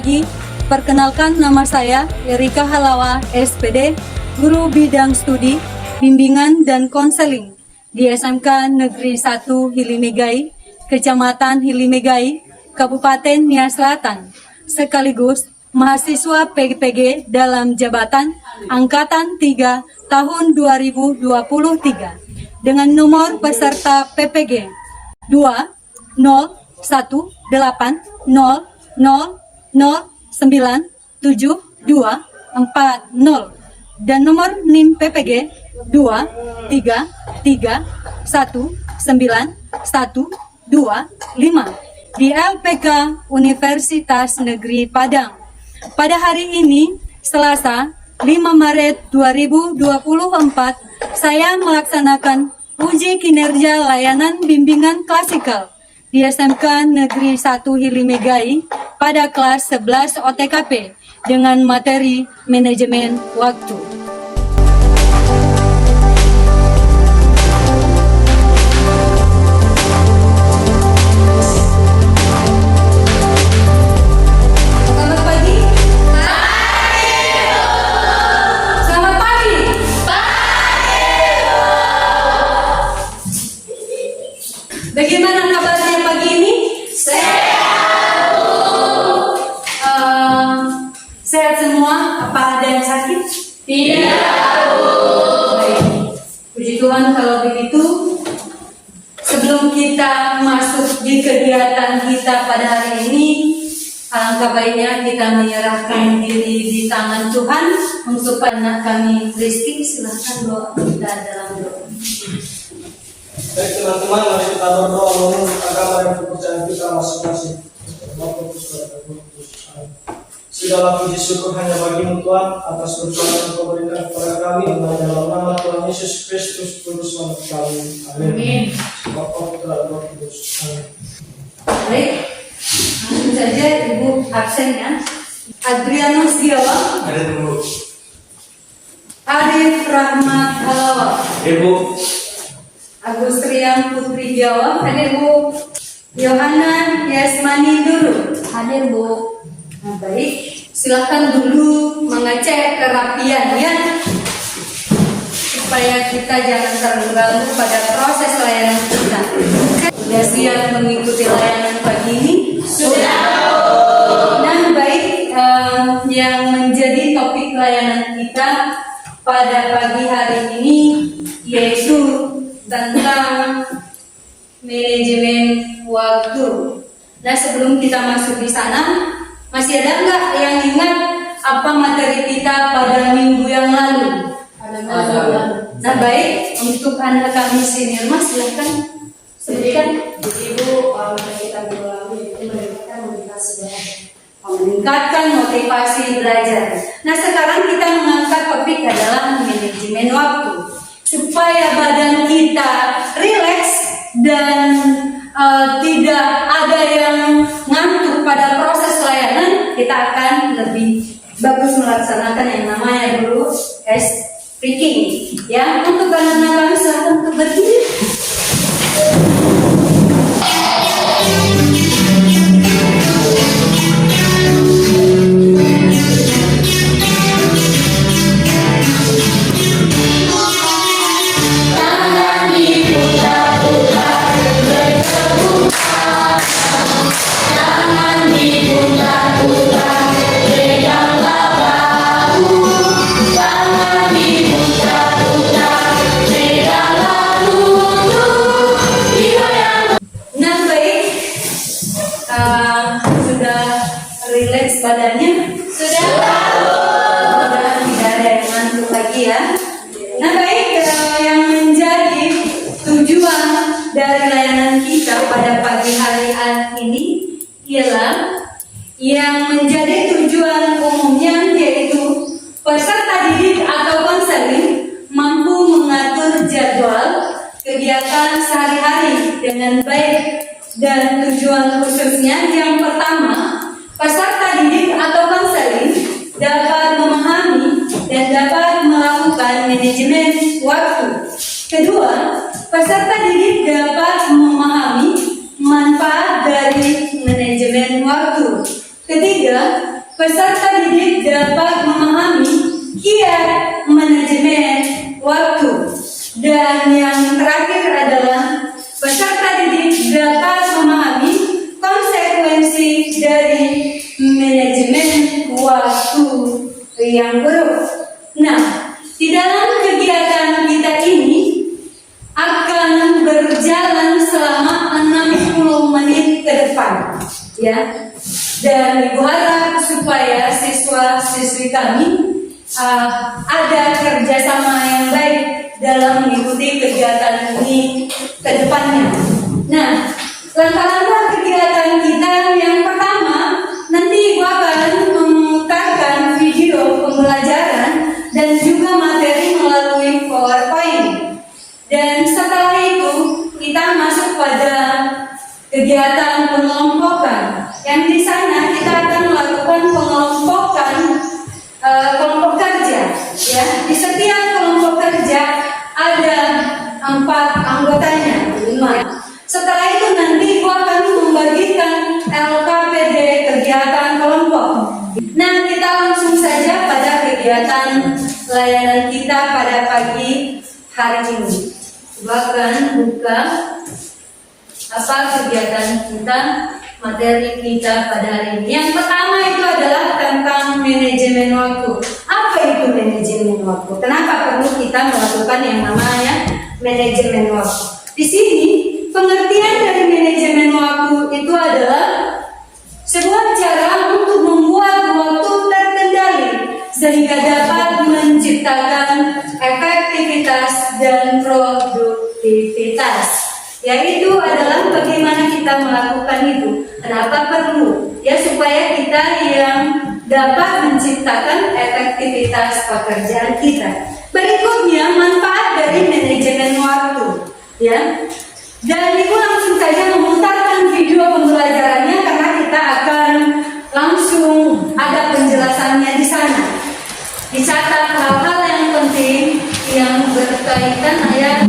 pagi. Perkenalkan, nama saya Erika Halawa, SPD, Guru Bidang Studi, Bimbingan dan Konseling di SMK Negeri 1 Hilimegai, Kecamatan Hilimegai, Kabupaten Nia Selatan, sekaligus mahasiswa PGPG dalam jabatan Angkatan 3 tahun 2023 dengan nomor peserta PPG 20180909240 dan nomor NIM PPG 233191225 di LPK Universitas Negeri Padang. Pada hari ini, Selasa 5 Maret 2024, saya melaksanakan uji kinerja layanan bimbingan klasikal di SMK Negeri 1 Hilimegai pada kelas 11 OTKP dengan materi manajemen waktu. Bagaimana kabarnya pagi ini? Sehat. Sehat semua? Apa ada yang sakit? Tidak. Baik. Puji Tuhan kalau begitu. Sebelum kita masuk di kegiatan kita pada hari ini, alangkah baiknya kita menyerahkan diri di tangan Tuhan untuk anak kami Rizky. Silahkan doa kita dalam doa. Baik teman-teman, mari kita berdoa menurut agama dan kepercayaan kita masing-masing. Segala puji syukur hanya bagimu Tuhan atas berkat yang Kau berikan kepada kami dalam nama Tuhan Yesus Kristus Juru Selamat kami. Amin. Bapa, Putra, Roh Kudus. Amin. Baik, langsung saja Ibu absen ya. Adrianus Giawa. Ada dulu. Arif Rahmat Halawa. Ibu. Agustrian Putri Jawa, hadir Bu. Yohana Yasmani dulu, hadir Bu. Nah, baik, silakan dulu mengecek kerapian ya, supaya kita jangan terganggu pada proses layanan kita. Sudah siap mengikuti layanan pagi ini? Sudah. Nah, baik, yang menjadi topik layanan kita pada pagi hari ini yaitu tentang manajemen waktu. Nah, sebelum kita masuk di sana, masih ada nggak yang ingat apa materi kita pada minggu yang lalu? Nah, baik, untuk anak kami senior, Mas, silahkan sebutkan. Ibu, materi kita minggu lalu itu meningkatkan motivasi belajar. Nah, sekarang kita mengangkat topik adalah manajemen waktu. Supaya badan kita rileks dan tidak ada yang ngantuk pada proses layanan, kita akan lebih bagus melaksanakan yang namanya dulu speaking. Ya, untuk anak-anak kami silahkan untuk berdiri. Badannya sudah tidak ada yang ngantuk lagi ya. Nah, baik, yang menjadi tujuan dari layanan kita pada pagi hari ini ialah yang menjadi tujuan umumnya yaitu peserta didik atau konseling mampu mengatur jadwal kegiatan sehari-hari dengan baik, dan tujuan khususnya yang pertama, peserta didik atau konseling dapat memahami dan dapat melakukan manajemen waktu. Kedua, peserta didik dapat memahami manfaat dari manajemen waktu. Ketiga, peserta didik dapat memahami kiat manajemen waktu. Dan yang terakhir adalah peserta didik dapat memahami konsekuensi dari manajemen waktu yang buruk. Nah, di dalam kegiatan kita ini akan berjalan selama 60 menit ke depan, ya. Dan Ibu harap supaya siswa-siswi kami ada kerjasama yang baik dalam mengikuti kegiatan ini ke depannya. Nah, langkah-langkah kegiatan kita yang pertama, nanti Ibu akan memutarkan video pembelajaran dan juga materi melalui PowerPoint. Dan setelah itu kita masuk pada kegiatan pengelompokan. Yang di sana kita akan melakukan pengelompokan kelompok kerja. Ya, di setiap kelompok kerja ada 4 anggotanya, 5. Setelah itu nanti Ibu akan membagikan LKPD kegiatan kelompok. Nah, kita langsung saja pada kegiatan layanan kita pada pagi hari ini. Ibu akan buka apa kegiatan kita, materi kita pada hari ini. Yang pertama itu adalah tentang manajemen waktu. Apa itu manajemen waktu? Kenapa perlu kita melakukan yang namanya manajemen waktu? Di sini pengertian dari manajemen waktu itu adalah sebuah cara untuk membuat waktu terkendali sehingga dapat menciptakan efektivitas dan produktivitas. Yaitu adalah bagaimana kita melakukan itu. Kenapa perlu? Ya, supaya kita yang dapat menciptakan efektivitas pekerjaan kita. Berikutnya, manfaat dari manajemen waktu. Ya, dan Ibu langsung saja memutarkan video pembelajarannya karena kita akan langsung ada penjelasannya di sana. Dicatat hal-hal yang penting yang berkaitan ayat.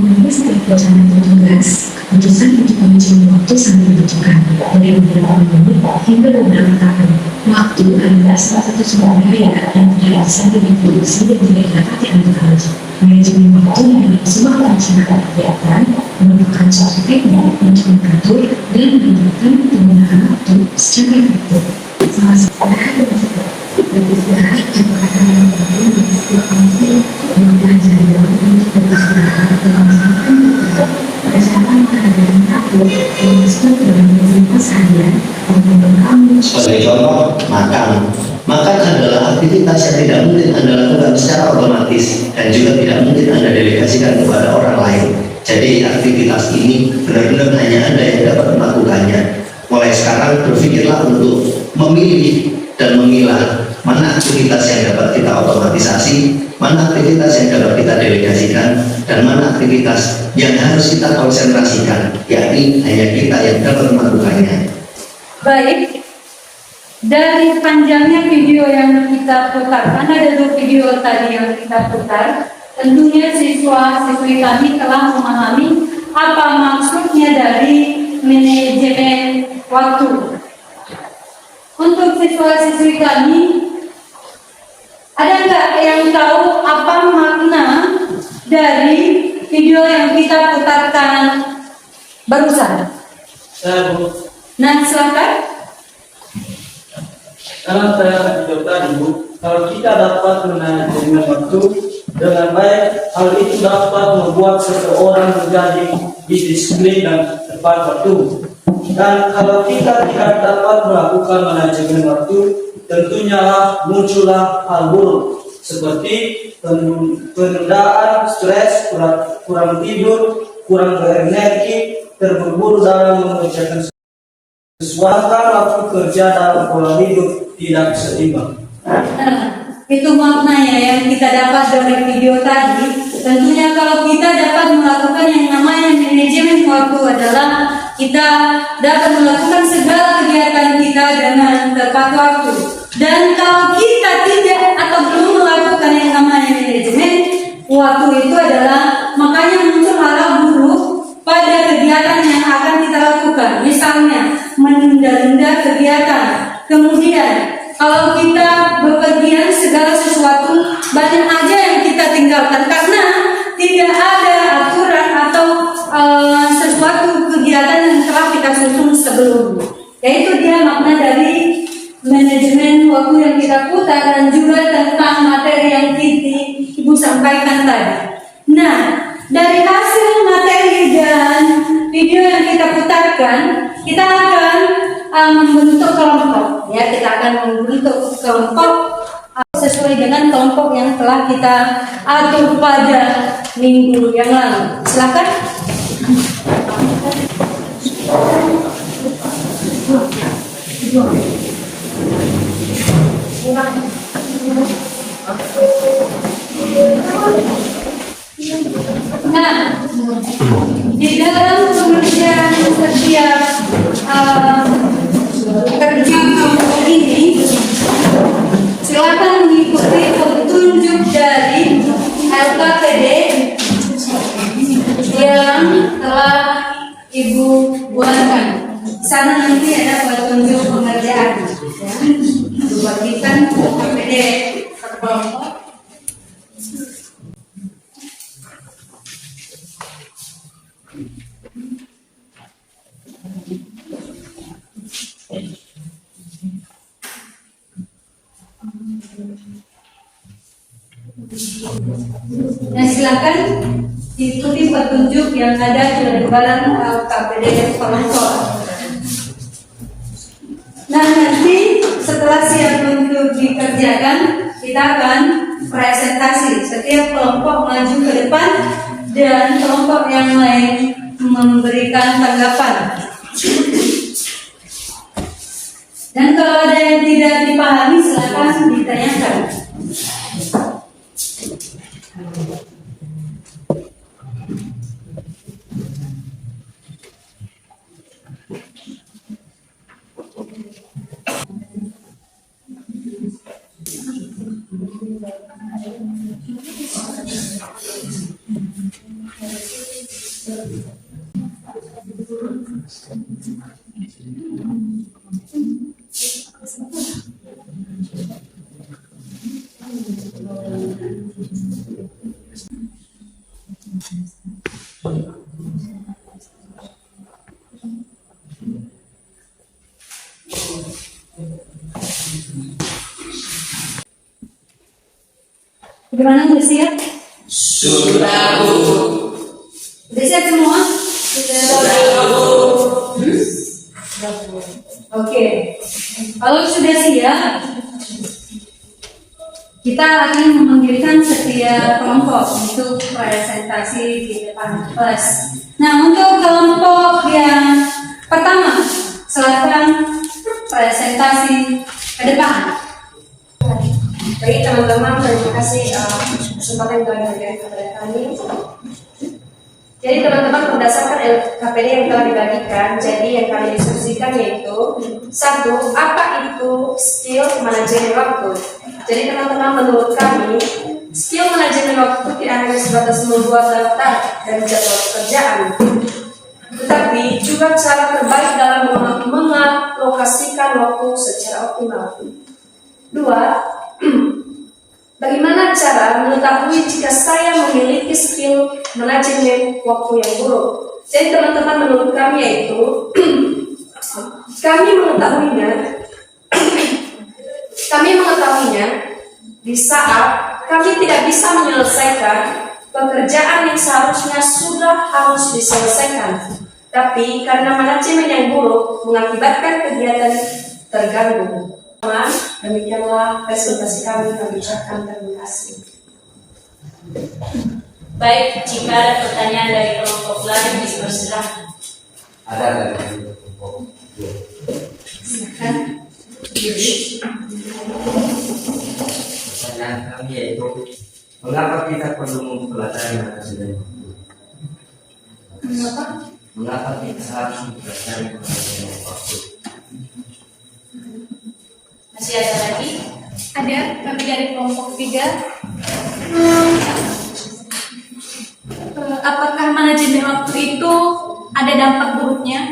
Pelaksanaan tugas, keputusan untuk manajemen waktu sangat dibutuhkan dari beberapa menit hingga beberapa tahun. Waktu adalah salah satu sumber daya yang tidak bisa diproduksi dan tidak dapat dialihkan. Manajemen waktu adalah sebuah perencanaan kegiatan merupakan suatu teknik untuk mengatur dan menentukan penggunaan waktu secara efektif. Salah satu sebagai contoh, makan adalah aktivitas yang tidak mungkin Anda lakukan secara otomatis dan juga tidak mungkin Anda delegasikan kepada orang lain. Jadi aktivitas ini benar-benar hanya Anda yang dapat melakukannya. Mulai sekarang berpikirlah untuk memilih dan memilah mana aktivitas yang dapat kita otomatisasi, mana aktivitas yang dapat kita delegasikan, dan mana aktivitas yang harus kita konsentrasikan, yakni hanya kita yang dapat melakukannya. Baik, dari panjangnya video yang kita putarkan, ada 2 video tadi yang kita putar. Tentunya siswa-siswi kami telah memahami apa maksudnya dari manajemen waktu. Untuk siswa-siswi kami, ada nggak yang tahu apa makna dari video yang kita putarkan barusan? Nah, silakan. Dalam tayangan video tadi, Bu, kalau kita dapat manajemen waktu dengan baik, hal itu dapat membuat seseorang menjadi disiplin dan tepat waktu. Dan kalau kita tidak dapat melakukan manajemen waktu, tentunya muncullah hal buruk seperti penundaan, stres, kurang tidur, kurang berenergi, terburu-buru dalam mengerjakan sesuatu, waktu kerja dalam pola hidup tidak seimbang. Itu maknanya yang kita dapat dari video tadi. Tentunya kalau kita dapat melakukan yang namanya manajemen waktu adalah kita dapat melakukan segala kegiatan kita dengan tepat waktu. Dan kalau kita tidak atau belum melakukan yang namanya manajemen waktu itu adalah makanya muncul hal buruk pada kegiatan yang akan kita lakukan. Misalnya menunda-nunda kegiatan. Kemudian Kalau kita bepergian segala sesuatu banyak aja yang kita tinggalkan karena tidak ada aturan atau sesuatu kegiatan yang telah kita susun sebelumnya. Yaitu dia makna dari manajemen waktu yang kita putar dan juga tentang materi yang Ibu sampaikan tadi. Nah, dari hasil materi dan video yang kita putarkan, kita akan membentuk kelompok. Ya, kita akan membentuk kelompok sesuai dengan kelompok yang telah kita atur pada minggu yang lalu. Silakan. Nah, di dalam pengerjaan setiap kerja ini, silakan mengikuti petunjuk dari LKPD yang telah Ibu buatkan. Sana nanti ada petunjuk pengerjaan. Ya. Dibagikan LKPD per kelompok. Nah, silakan ikuti petunjuk yang ada di lembaran KPD kelompok. Nah, nanti setelah siap untuk dikerjakan, kita akan presentasi. Setiap kelompok maju ke depan dan kelompok yang lain memberikan tanggapan. Dan kalau ada yang tidak dipahami, silakan ditanyakan. Bagaimana, udah siap? Sudah, Bu. Udah siap semua? Sudah, Bu. Oke. Kalau sudah siap, kita akan memanggilkan setiap kelompok untuk presentasi di depan kelas. Nah, untuk kelompok yang pertama, silakan presentasi ke depan. Baik teman-teman, terima kasih kesempatan yang telah diberikan kepada kami. Jadi teman-teman, berdasarkan LKPD yang telah dibagikan, jadi yang kami diskusikan yaitu 1. Apa itu skill manajemen waktu? Jadi teman-teman, menurut kami skill manajemen waktu tidak hanya sebatas membuat daftar dan jadwal pekerjaan, tetapi juga cara terbaik dalam mengalokasikan waktu secara optimal. 2. Bagaimana cara mengetahui jika saya memiliki skill manajemen waktu yang buruk? Jadi teman-teman, menurut kami yaitu kami mengetahuinya di saat kami tidak bisa menyelesaikan pekerjaan yang seharusnya sudah harus diselesaikan, tapi karena manajemen yang buruk mengakibatkan kegiatan terganggu. Demikianlah presentasi kami ucapkan terima kasih. Baik, jika ada pertanyaan dari kelompok lain, dipersilakan. Ada dari kelompok. Silakan. Pertanyaan kami yaitu, mengapa kita perlu mempelajari manajemen waktu? Mengapa kita harus mempelajari manajemen waktu? Masih ada lagi? Ada, kami dari kelompok 3. Apakah manajemen waktu itu ada dampak buruknya?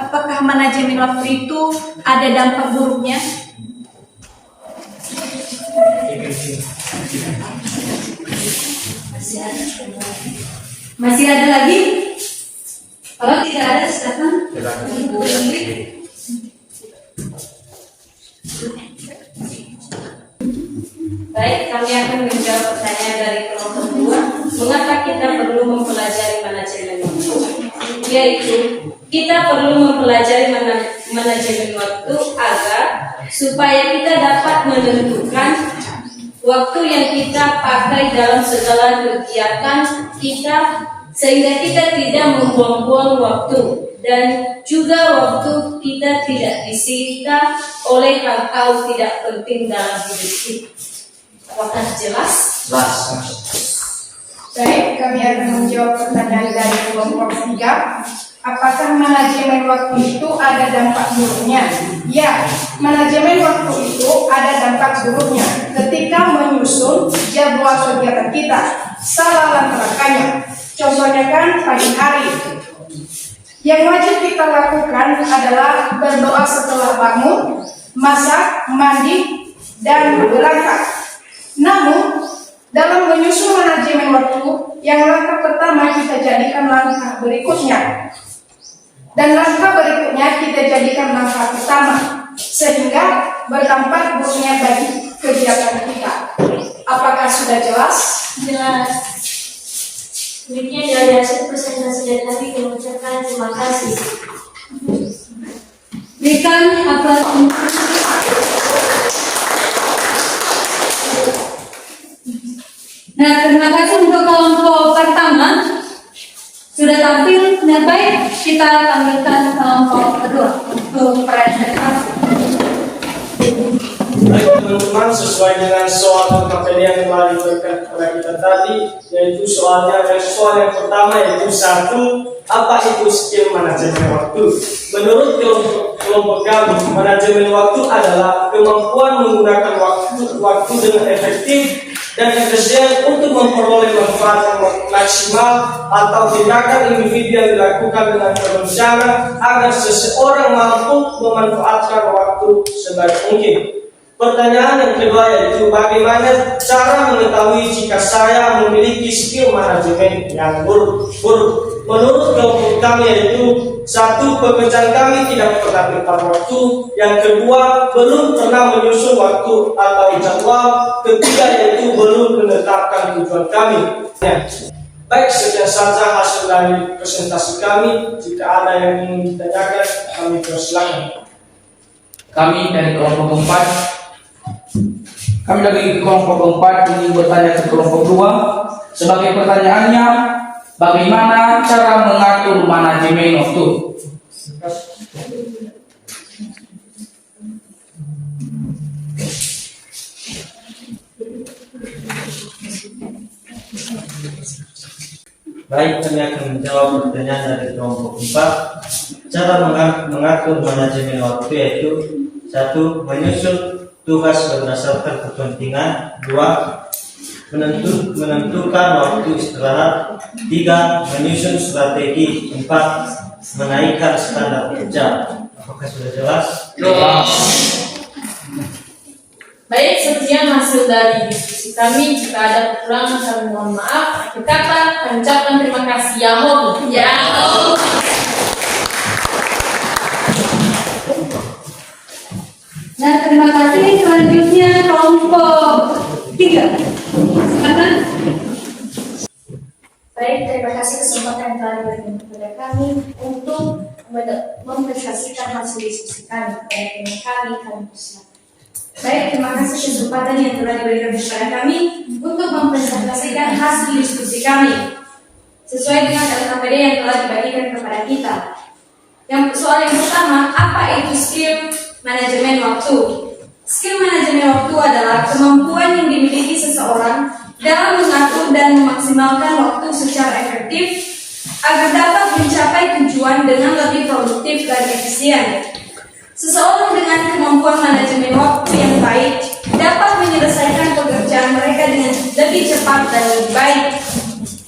Apakah apakah manajemen waktu itu ada dampak buruknya? Masih ada lagi? Kalau tidak ada, silakan. Baik, kami akan menjawab pertanyaan dari kelompok 2. Mengapa kita perlu mempelajari manajemen waktu? Yaitu, kita perlu mempelajari manajemen waktu agar supaya kita dapat menentukan waktu yang kita pakai dalam segala kegiatan kita, sehingga kita tidak membuang-buang waktu, dan juga waktu kita tidak disita oleh hal-hal tidak penting dalam hidup kita. Apakah jelas? Baik, kami akan menjawab pertanyaan dari kelompok 3. Apakah manajemen waktu itu ada dampak buruknya? Ya, manajemen waktu itu ada dampak buruknya ketika menyusun jadwal kegiatan kita, salah langkahnya. Contohnya kan pagi hari. Yang wajib kita lakukan adalah berdoa setelah bangun, masak, mandi, dan berangkat. Namun, dalam menyusun manajemen waktu, yang langkah pertama kita jadikan langkah berikutnya. Dan langkah berikutnya kita jadikan langkah pertama. Sehingga berdampak buruknya bagi kegiatan kita. Apakah sudah jelas? Jelas. Demikian dari hasil presentasi dari kami, kami mengucapkan terima kasih. Berikan aplaus. Nah, terima kasih untuk kelompok pertama sudah tampil dengan baik. Kita tampilkan kelompok kedua untuk presentasi. Baik teman-teman, sesuai dengan soal KPD yang telah diberikan kepada kita tadi, yaitu soal yang pertama, yaitu 1. Apa itu skill manajemen waktu? Menurut kelompok kami, manajemen waktu adalah kemampuan menggunakan waktu dengan efektif dan efisien untuk memperoleh manfaat yang maksimal atau tindakan individu yang dilakukan dengan berencana agar seseorang mampu memanfaatkan waktu sebaik mungkin. Pertanyaan yang kedua yaitu bagaimana cara mengetahui jika saya memiliki skill manajemen yang buruk? Menurut kelompok kami yaitu 1. Pekerjaan kami tidak pernah tepat waktu. Yang kedua, belum pernah menyusun waktu atau jadwal. Ketiga yaitu belum menetapkan tujuan kami. Ya. Baik, sekian saja hasil dari presentasi kami. Jika ada yang ingin ditanyakan, kami persilakan. Kami dari kelompok 4 ingin bertanya ke kelompok 2. Sebagai pertanyaannya, bagaimana cara mengatur manajemen waktu? Baik, kami akan menjawab pertanyaan dari kelompok 4. Cara mengatur manajemen waktu yaitu 1. Menyusun tugas berdasarkan kepentingan. 2. Menentukan waktu istirahat. 3. Menyusun strategi. 4. Menaikkan standar kerja. Apakah sudah jelas? Baik, sekian hasil dari diskusi kami. Jika ada kekurangan, kami mohon maaf. Kami ucapkan terima kasih. Yahoo. Nah, terima kasih. Selanjutnya kelompok 3. Silakan. Baik, terima kasih kesempatan yang telah diberikan kepada kami untuk mempresentasikan hasil diskusi kami kepada kami persilakan. Baik, terima kasih kesempatan yang telah diberikan kepada kami untuk mempresentasikan hasil diskusi kami sesuai dengan LKPD yang telah dibagikan kepada kita. Soal yang pertama, apa itu skill manajemen waktu? Skill manajemen waktu adalah kemampuan yang dimiliki seseorang dalam mengatur dan memaksimalkan waktu secara efektif agar dapat mencapai tujuan dengan lebih produktif dan efisien. Seseorang dengan kemampuan manajemen waktu yang baik dapat menyelesaikan pekerjaan mereka dengan lebih cepat dan lebih baik.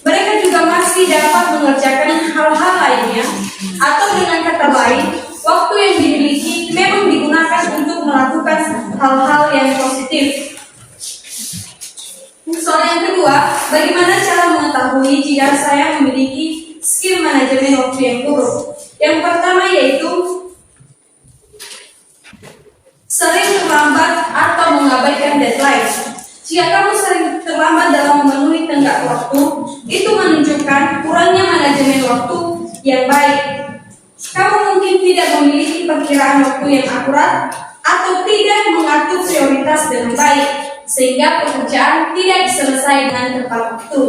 Mereka juga masih dapat mengerjakan hal-hal lainnya, atau dengan kata lain, waktu yang dimiliki memang digunakan untuk melakukan hal-hal yang positif. Soal yang kedua, bagaimana cara mengetahui jika saya memiliki skill manajemen waktu yang buruk? Yang pertama yaitu sering terlambat atau mengabaikan deadline. Jika kamu sering terlambat dalam memenuhi tenggat waktu, itu menunjukkan kurangnya manajemen waktu yang baik. Kamu mungkin tidak memiliki perkiraan waktu yang akurat atau tidak mengatur prioritas dengan baik, sehingga pekerjaan tidak selesai dengan tepat waktu.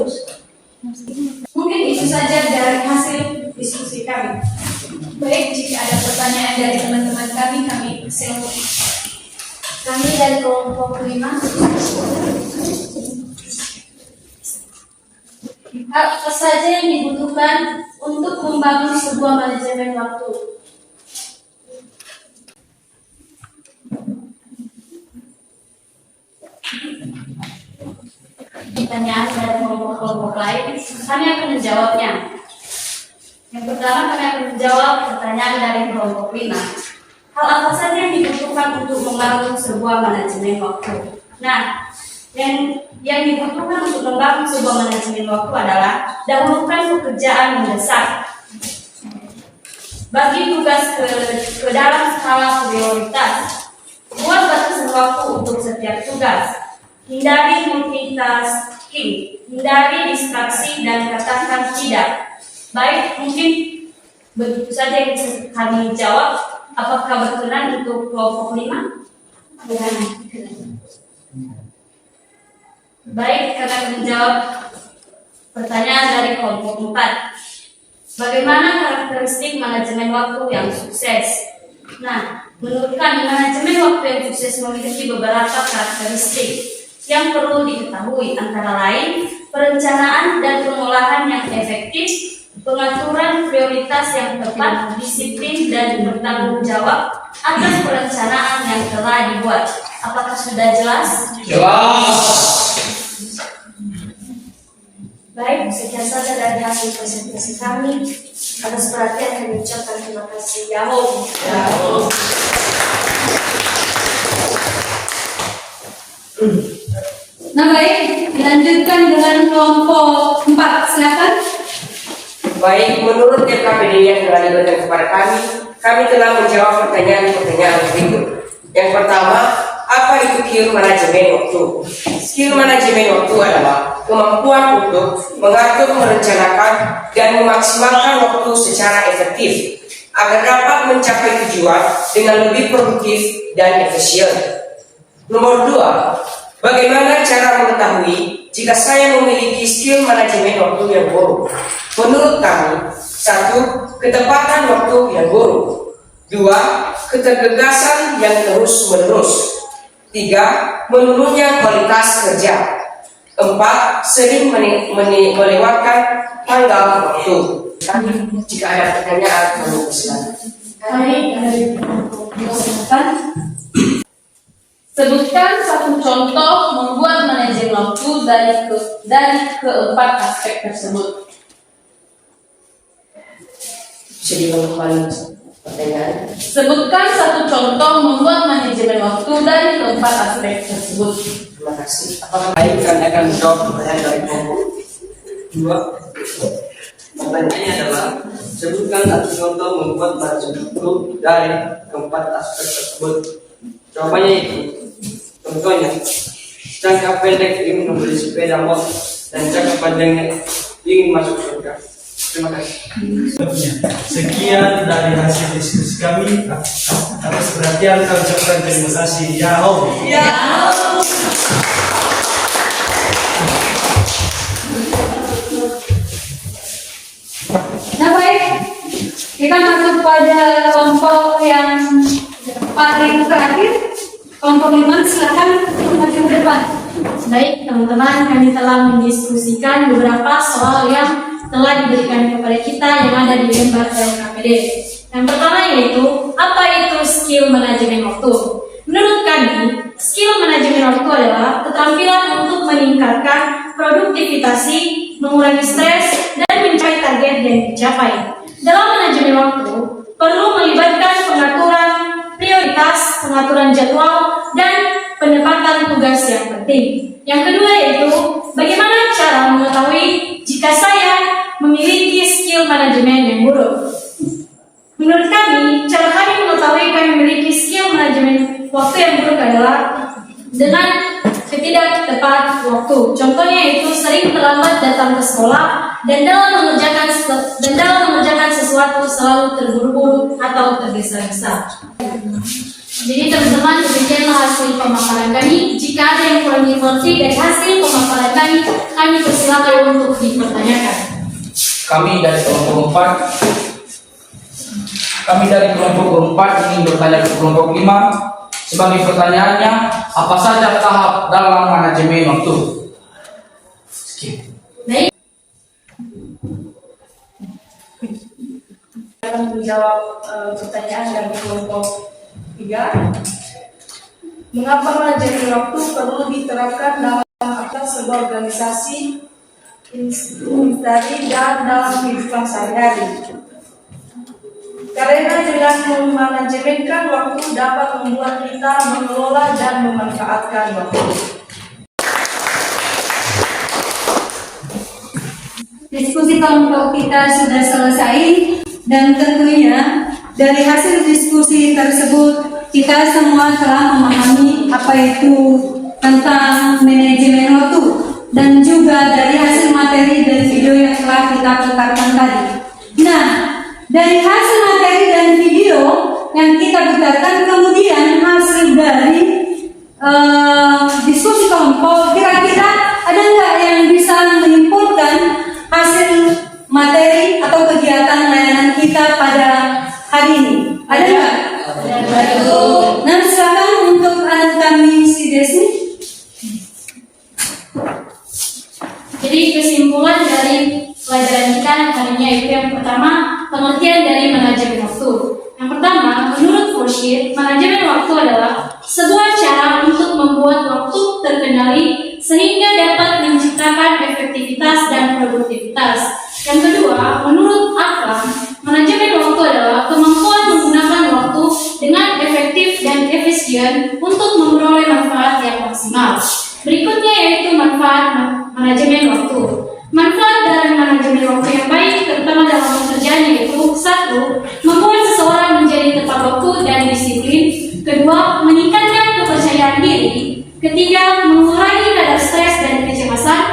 Mungkin itu saja dari hasil diskusi kami. Baik, jika ada pertanyaan dari teman-teman kami silakan. Kami dari kelompok 5. Apa saja yang dibutuhkan untuk membangun sebuah manajemen waktu? Pertanyaan dari kelompok-kelompok lain, kami akan menjawabnya. Yang pertama, kami akan menjawab pertanyaan dari kelompok 5. Hal apa saja yang dibutuhkan untuk membangun sebuah manajemen waktu? Nah, yang dibutuhkan untuk membangun sebuah manajemen waktu adalah dahulukan pekerjaan mendesak. Bagi tugas ke dalam skala prioritas. Buat batasan waktu untuk setiap tugas. Hindari multitasking, hindari distraksi dan katakan tidak. Baik, mungkin begitu saja yang bisa kami jawab. Apakah berkenan untuk kelompok 5? Baik, kami akan menjawab pertanyaan dari kelompok 4. Bagaimana karakteristik manajemen waktu yang sukses? Nah, menurut kami manajemen waktu yang sukses memiliki beberapa karakteristik yang perlu diketahui, antara lain perencanaan dan pengolahan yang efektif, pengaturan prioritas yang tepat, disiplin dan bertanggung jawab atas perencanaan yang telah dibuat. Apakah sudah jelas? Jelas. Baik, sekian saja dari hasil presentasi kami. Atas perhatian kami ucapkan terima kasih. Yahoo. Nah baik, dilanjutkan dengan kelompok 4. Silakan. Baik, menurut KPD yang telah diberikan kepada kami telah menjawab pertanyaan-pertanyaan berikut. Yang pertama, apa itu skill manajemen waktu? Skill manajemen waktu adalah kemampuan untuk mengatur, merencanakan, dan memaksimalkan waktu secara efektif agar dapat mencapai tujuan dengan lebih produktif dan efisien. Nomor 2, bagaimana cara mengetahui jika saya memiliki skill manajemen waktu yang buruk? Menurut kami, 1. Ketepatan waktu yang buruk. 2. Ketergegasan yang terus-menerus. 3. Menurunnya kualitas kerja. 4. Sering melewatkan tanggal waktu. Jika ada pertanyaan, kami silakan. Baik, dari kelompok 8. Sebutkan satu contoh membuat manajemen waktu dari keempat aspek tersebut. Bisa diulangi pertanyaan. Sebutkan satu contoh membuat manajemen waktu dari keempat aspek tersebut. Terima kasih. Apakah baik kami akan menjawab pertanyaan dari kelompok 2? Pertanyaannya adalah sebutkan satu contoh membuat manajemen waktu dari keempat aspek tersebut. Jawabannya itu, contohnya, jangka pendek ingin membeli sepeda motor dan jangka panjangnya ingin masuk surga. Terima kasih. Sekian dari hasil diskusi kami. Atas perhatian kami ucapkan terima kasih. Yahoo. Nah baik, kita masuk pada kelompok yang paling terakhir. Kelompok 5, silakan maju ke depan. Baik, teman-teman, kami telah mendiskusikan beberapa soal yang telah diberikan kepada kita yang ada di lembar LKPD. Yang pertama yaitu, apa itu skill manajemen waktu? Menurut kami, skill manajemen waktu adalah keterampilan untuk meningkatkan produktivitas, mengurangi stres, dan mencapai target yang dicapai. Dalam manajemen waktu, perlu melibatkan pengaturan prioritas, pengaturan jadwal, dan penempatan tugas yang penting. Yang kedua yaitu bagaimana cara mengetahui jika saya memiliki skill manajemen yang buruk. Menurut kami, cara kami mengetahui kami memiliki skill manajemen waktu yang buruk adalah dengan ketidak tepat waktu. Contohnya yaitu sering terlambat datang ke sekolah dan dalam mengerjakan sesuatu selalu terburu-buru atau tergesa-gesa. Jadi teman-teman, demikianlah hasil pemaparan kami. Jika ada yang kurang mengerti dari hasil pemaparan kami persilakan untuk dipertanyakan. Kami dari kelompok 4 ingin bertanya ke kelompok 5. Sebagai pertanyaannya, apa saja tahap dalam manajemen waktu? Baik. Akan menjawab pertanyaan dari kelompok 3. Mengapa manajemen waktu perlu diterapkan dalam sebuah organisasi, instansi, dan dalam kehidupan sehari-hari? Karena dengan memanajemenkan waktu dapat membuat kita mengelola dan memanfaatkan waktu. Diskusi kelompok kita sudah selesai dan tentunya dari hasil diskusi tersebut kita semua telah memahami apa itu tentang manajemen waktu dan juga dari hasil materi dan video yang telah kita putarkan tadi. Nah, dari hasil materi dan video yang kita putarkan, kemudian hasil dari diskusi kelompok, kira-kira ada nggak yang bisa menyimpulkan hasil materi atau kegiatan layanan kita pada hari ini? Ada nggak? Nah, silakan untuk anak kami si Desi. Jadi kesimpulan dari pelajaran kita hari ini yaitu yang pertama, pengertian dari manajemen waktu. Yang pertama, menurut Forsyth, manajemen waktu adalah sebuah cara untuk membuat waktu terkendali sehingga dapat menciptakan efektivitas dan produktivitas. Yang kedua, menurut Akram, manajemen waktu adalah kemampuan menggunakan waktu dengan efektif dan efisien untuk memperoleh manfaat yang maksimal. Berikutnya yaitu manfaat manajemen waktu. Manfaat dari manajemen waktu yang baik, terutama dalam pekerjaan, yaitu 1. Membuat seseorang menjadi tepat waktu dan disiplin. 2. Meningkatkan kepercayaan diri. 3. Mengurangi kadar stres dan kecemasan.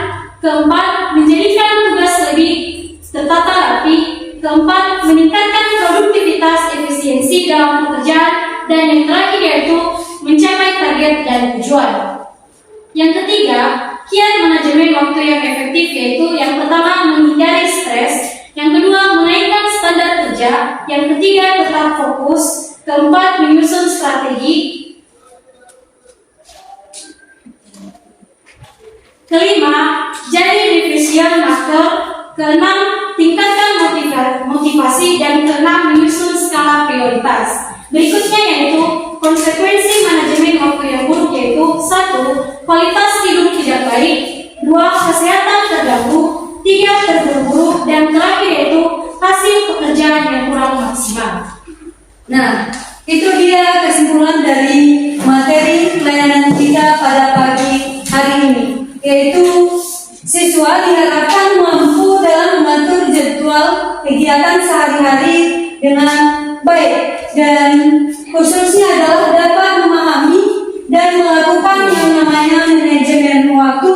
4. Menjadikan tugas lebih tertata rapi. 4. Meningkatkan produktivitas, efisiensi dalam pekerjaan. Dan yang terakhir yaitu mencapai target dan tujuan. Yang ketiga, kiat manajemen waktu yang efektif yaitu yang pertama, menghindari stres. Yang kedua, menaikkan standar kerja. Yang ketiga, tetap fokus. Keempat, menyusun strategi. Kelima, jadi revision master. Keenam, tingkatkan motivasi. Dan keenam, menyusun skala prioritas. Berikutnya yaitu konsekuensi manajemen waktu yang buruk yaitu 1. Kualitas hidup tidak baik. 2. Kesehatan terganggu. 3. Terburu-buru. Dan terakhir yaitu hasil pekerjaan yang kurang maksimal. Nah, itu dia kesimpulan dari materi pelayanan kita pada pagi hari ini, yaitu siswa diharapkan mampu dalam mengatur jadwal kegiatan sehari-hari dengan baik dan khususnya adalah dapat memahami dan melakukan yang namanya manajemen waktu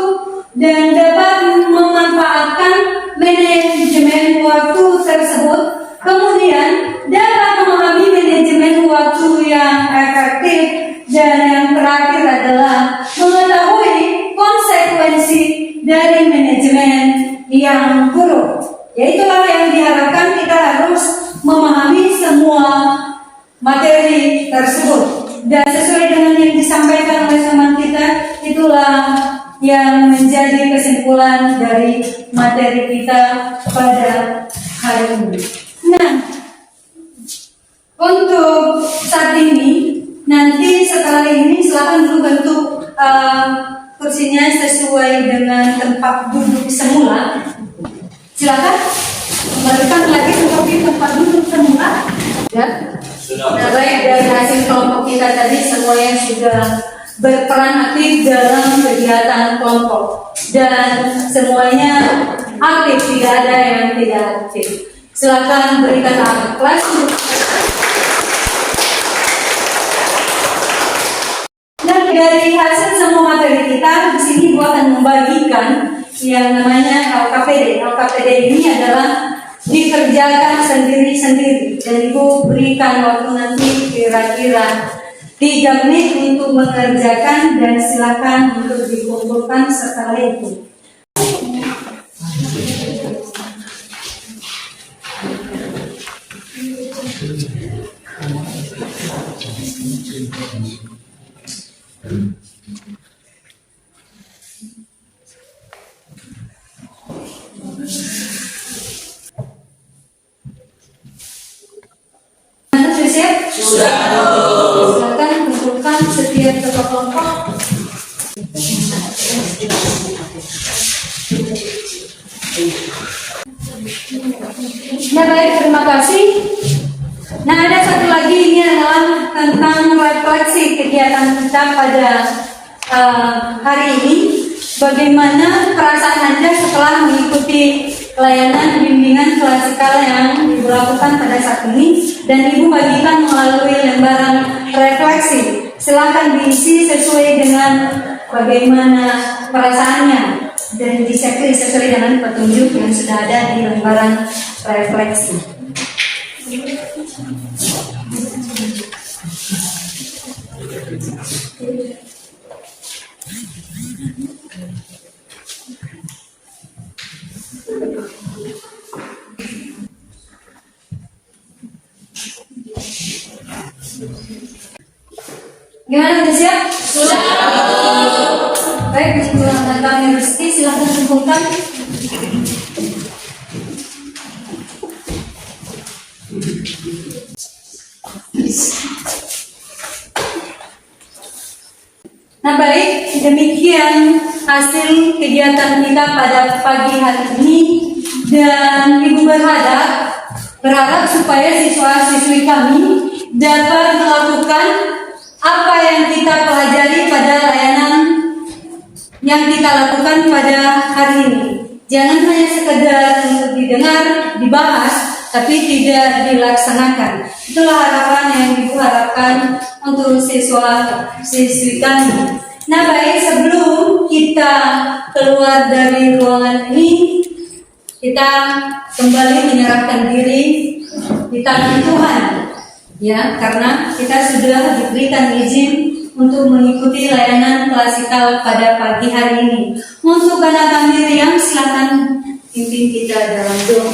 dan dapat memanfaatkan manajemen waktu tersebut. Kemudian dapat memahami manajemen waktu yang efektif dan yang terakhir adalah mengetahui konsekuensi dari manajemen yang buruk. Yaitulah yang diharapkan kita harus memahami semua materi tersebut dan sesuai dengan yang disampaikan oleh teman kita, itulah yang menjadi kesimpulan dari materi kita pada hari ini. Nah, untuk saat ini, nanti setelah ini silakan dulu bentuk kursinya sesuai dengan tempat duduk semula. Silakan kembalikan lagi seperti tempat duduk semula. Ya? Nah, baik, dari hasil kelompok kita tadi semuanya sudah berperan aktif dalam kegiatan kelompok dan semuanya aktif, tidak ada yang tidak aktif. Silakan berikan aplaus. Dan dari hasil semua materi kita di sini Ibu akan membagikan yang namanya LKPD. LKPD ini adalah dikerjakan sendiri-sendiri dan Ibu berikan waktu nanti kira-kira 3 menit untuk mengerjakan dan silakan untuk dikumpulkan setelah itu. Sudah siap? Sudah. Silakan kumpulkan setiap kelompok. Nah, baik, terima kasih. Nah, ada satu lagi, ini adalah tentang refleksi kegiatan kita pada hari ini. Bagaimana perasaan Anda setelah mengikuti layanan bimbingan klasikal yang dilakukan pada saat ini dan Ibu bagikan melalui lembaran refleksi. Silakan diisi sesuai dengan bagaimana perasaannya dan dichecklist sesuai dengan petunjuk yang sudah ada di lembaran refleksi. Gimana, udah siap? Sudah. Baik, kesimpulan kami Rizky, silahkan simpulkan. Nah, baik, demikian hasil kegiatan kita pada pagi hari ini dan Ibu berharap supaya siswa-siswi kami dapat melakukan apa yang kita pelajari pada layanan yang kita lakukan pada hari ini. Jangan hanya sekedar untuk didengar, dibahas, tapi tidak dilaksanakan. Itulah harapan yang Ibu harapkan untuk siswa-siswi kami. Nah, baik, sebelum kita keluar dari ruangan ini, kita kembali menyerahkan diri di tangan Tuhan. Ya, karena kita sudah diberikan izin untuk mengikuti layanan klasikal pada pagi hari ini. Untuk kenakan diri yang silakan pimpin kita dalam doa.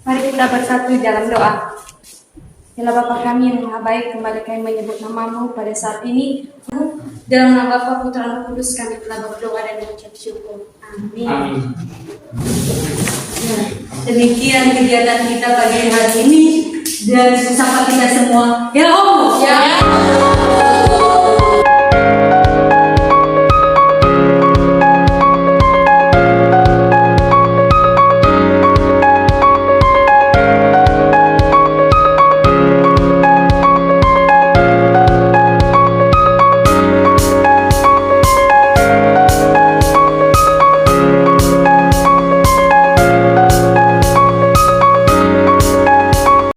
Mari kita bersatu dalam doa. Ya Bapa kami yang Maha Baik, kembali kami menyebut nama-Mu pada saat ini. Dalam nama Bapa, Putra, dan Roh Kudus kami telah berdoa dan mengucap syukur. Amin. Amin. Nah, demikian kegiatan kita pagi hari ini dan bersama kita semua. Ya Allah. Ya.